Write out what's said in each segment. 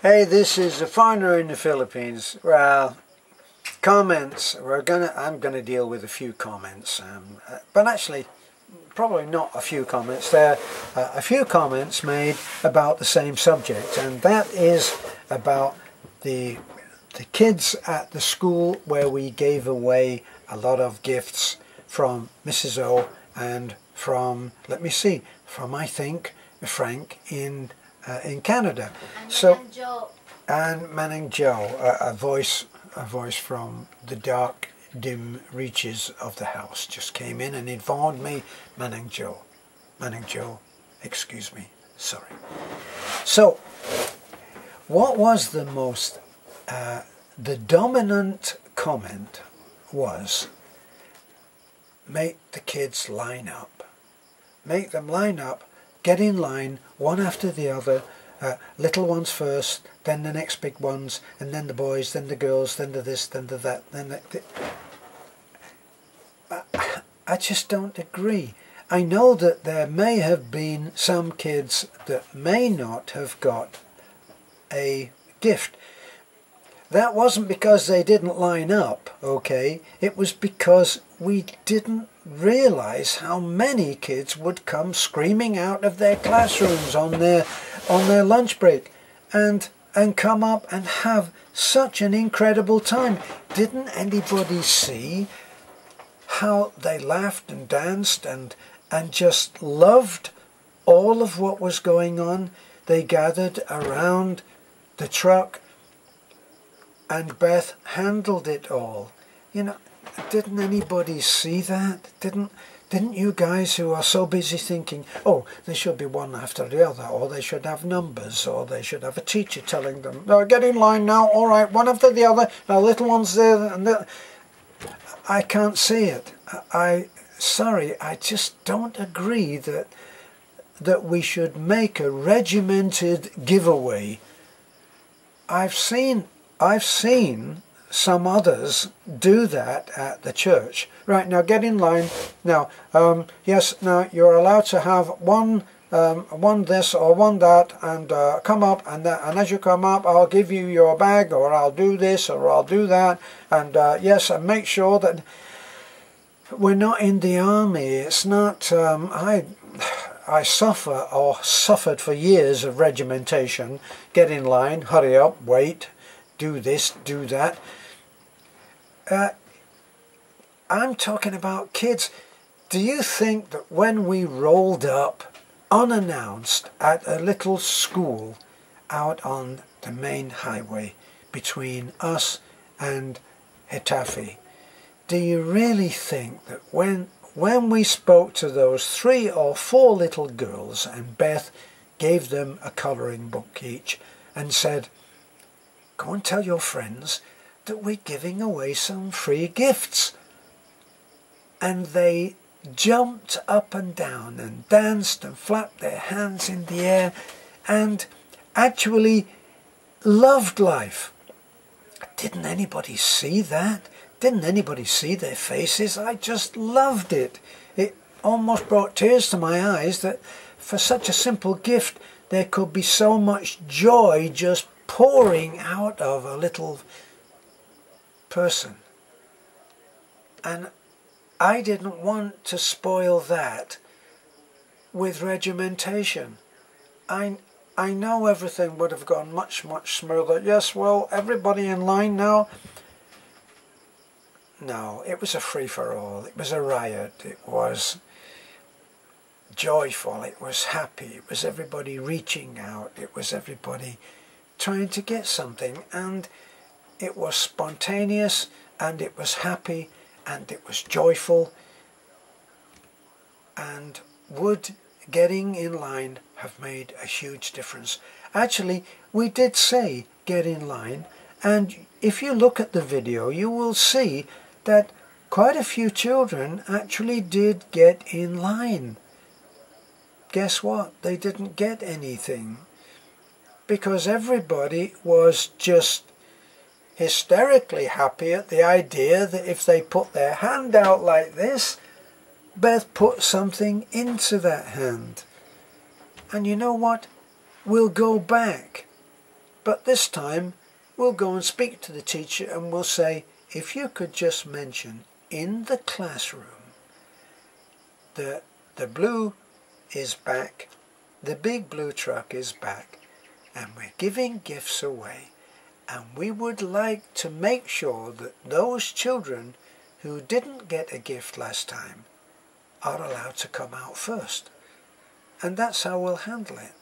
Hey, this is a foreigner in the Philippines. Well, comments. I'm gonna deal with a few comments, but actually, probably not a few comments. There are a few comments made about the same subject, and that is about the kids at the school where we gave away a lot of gifts from Mrs. O and from, let me see, from I think Frank in Canada. And Manning Joe, a voice from the dark, dim reaches of the house just came in and informed me, Manning Joe, excuse me, sorry. So, what was the most, the dominant comment was, make the kids line up. Make them line up, get in line, one after the other, little ones first, then the next big ones, and then the boys, then the girls, then the this, then the that, then I just don't agree. I know that there may have been some kids that may not have got a gift. That wasn't because they didn't line up, okay? It was because we didn't realize how many kids would come screaming out of their classrooms on their lunch break and come up and have such an incredible time. Didn't anybody see how they laughed and danced and just loved all of what was going on? They gathered around the truck and Beth handled it all. You know, didn't anybody see that? Didn't you guys who are so busy thinking, oh, there should be one after the other, or they should have numbers, or they should have a teacher telling them, no, get in line now, all right, one after the other, now little one's there, and there. I can't see it. Sorry, I just don't agree that we should make a regimented giveaway. I've seen some others do that at the church. Right, now get in line. Now, yes, now you're allowed to have one this or one that, and come up, and as you come up, I'll give you your bag, or I'll do this, or I'll do that, and yes, and make sure that we're not in the army. It's not, I suffered for years of regimentation. Get in line, hurry up, wait, do this, do that. I'm talking about kids. Do you think that when we rolled up unannounced at a little school out on the main highway between us and Hitafe, do you really think that when we spoke to those 3 or 4 little girls and Beth gave them a colouring book each and said, go and tell your friends that we're giving away some free gifts, and they jumped up and down and danced and flapped their hands in the air and actually loved life? Didn't anybody see that? Didn't anybody see their faces? I just loved it. It almost brought tears to my eyes that for such a simple gift there could be so much joy just pouring out of a little person. And I didn't want to spoil that with regimentation. I know everything would have gone much smoother. Yes, well, everybody in line now. No, it was a free-for-all. It was a riot. It was joyful. It was happy. It was everybody reaching out. It was everybody trying to get something, and it was spontaneous, and it was happy, and it was joyful. And would getting in line have made a huge difference? Actually, we did say get in line, and if you look at the video you will see that quite a few children actually did get in line. Guess what? They didn't get anything, because everybody was just hysterically happy at the idea that if they put their hand out like this, Beth put something into that hand. And you know what? We'll go back. But this time we'll go and speak to the teacher and we'll say, if you could just mention in the classroom that the blue is back, the big blue truck is back, and we're giving gifts away, and we would like to make sure that those children who didn't get a gift last time are allowed to come out first. And that's how we'll handle it.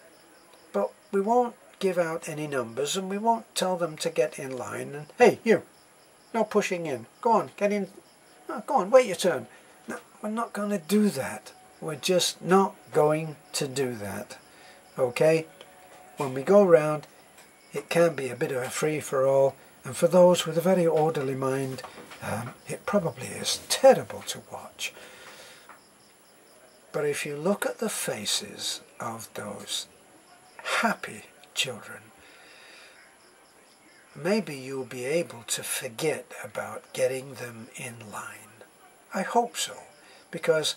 But we won't give out any numbers, and we won't tell them to get in line and, hey, you, no pushing in, go on, get in, no, go on, wait your turn. No, we're not going to do that. We're just not going to do that. Okay? When we go round, it can be a bit of a free-for-all, and for those with a very orderly mind, it probably is terrible to watch. But if you look at the faces of those happy children, maybe you'll be able to forget about getting them in line. I hope so, because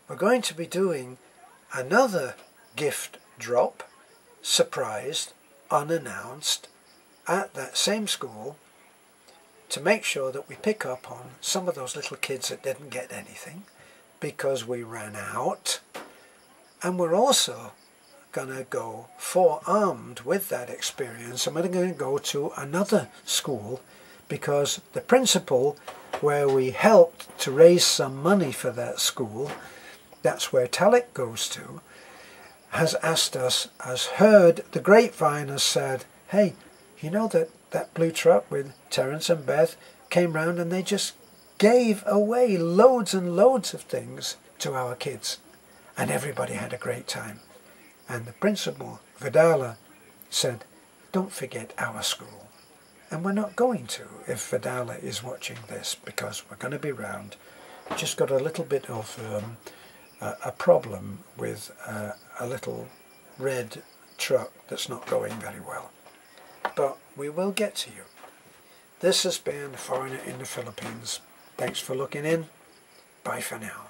we're going to be doing another gift drop, surprised, unannounced, at that same school, to make sure that we pick up on some of those little kids that didn't get anything because we ran out. And we're also going to go forearmed with that experience, and we're going to go to another school because the principal, where we helped to raise some money for that school, that's where Talik goes to, has asked us, has heard the grapevine, has said, hey, you know that blue truck with Terence and Beth came round and they just gave away loads and loads of things to our kids, and everybody had a great time. And the principal, Vidala, said, don't forget our school. And we're not going to if Vidala is watching this, because we're going to be round. Just got a little bit of a problem with a little red truck that's not going very well. But we will get to you. This has been The Foreigner in the Philippines. Thanks for looking in. Bye for now.